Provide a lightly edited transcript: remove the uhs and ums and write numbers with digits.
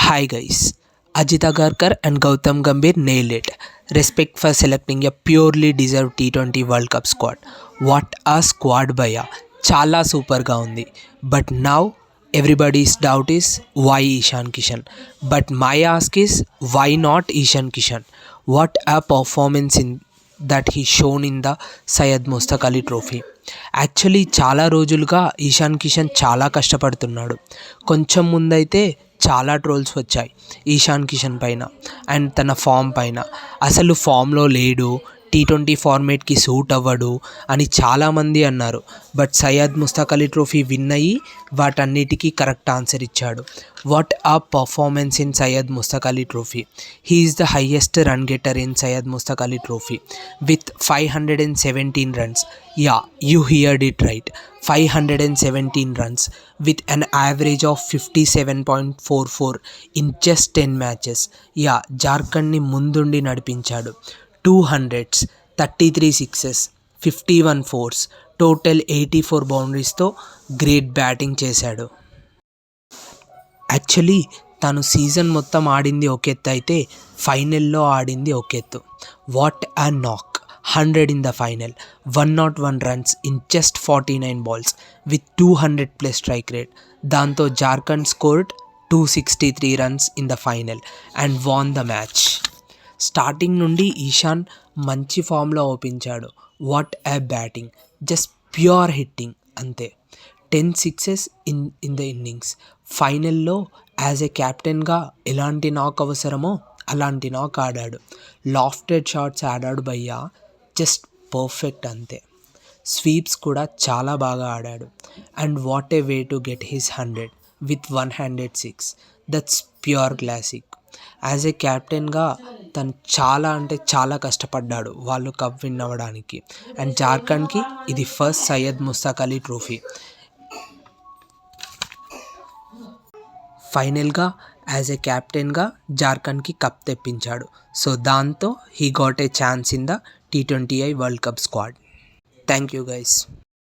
Hi guys, Ajit Agarkar and Gautam Gambhir nailed it. Respect for selecting a purely deserved T20 World Cup squad. What a squad bhaiya. Chala super ga undi. But now everybody's doubt is why Ishan Kishan. But my ask is why not Ishan Kishan? What a performance in that he shown in the Syed Mustaq Ali trophy. Actually చాలా రోజులుగా ఈశాన్ కిషన్ చాలా కష్టపడుతున్నాడు. కొంచెం ముందైతే చాలా trolls వచ్చాయి ఈశాన్ కిషన్ పైన and తన ఫామ్ పైన. అసలు ఫామ్లో లేడు, T20 ఫార్మేట్కి సూట్ అవ్వడు అని చాలామంది అన్నారు. But Syed Mushtaq Ali trophy win అయ్యి వాటన్నిటికీ కరెక్ట్ ఆన్సర్ ఇచ్చాడు. వాట్ ఆ performance in Syed Mushtaq Ali trophy. He is the highest run getter in Syed Mushtaq Ali trophy with 517 runs. Yeah, you heard it right. 517 runs with an average of 57.44 in just 10 matches. Yeah, జార్ఖండ్ని ముందుండి నడిపించాడు. 200s, 33 sixes, 51 fours, total 84 బౌండరీస్తో great batting చేశాడు. Actually తను season మొత్తం ఆడింది ఒక ఎత్తు అయితే ఫైనల్లో ఆడింది ఒక ఎత్తు. వాట్ అ నాక్. 100 in the final, 101 runs in just 49 balls with 200 plus strike rate. దాంతో Jharkhand scored 263 runs in the final and won the match. Starting నుండి ఈశాన్ మంచి ఫామ్లో ఓపించాడు. What a batting, just pure hitting అంతే. 10 సిక్సెస్ ఇన్ ద ఇన్నింగ్స్. ఫైనల్లో as a క్యాప్టెన్గా ఎలాంటి knock అవసరమో అలాంటి నాక్ ఆడాడు. లాఫ్టెడ్ షాట్స్ ఆడాడు భయ్యా, జస్ట్ పర్ఫెక్ట్ అంతే. స్వీప్స్ కూడా చాలా బాగా ఆడాడు. And what a way to get his 100 with 1handed 6. That's pure classic. As a క్యాప్టెన్గా తను చాలా అంటే చాలా కష్టపడ్డాడు వాళ్ళు కప్ విన్ అవ్వడానికి. అండ్ జార్ఖండ్కి ఇది ఫస్ట్ సయ్యద్ ముస్తాక్ అలీ ట్రోఫీ. ఫైనల్గా యాజ్ ఏ క్యాప్టెన్గా జార్ఖండ్కి కప్ తెప్పించాడు. సో దాంతో he got a chance in the T20I World Cup squad. Thank you guys.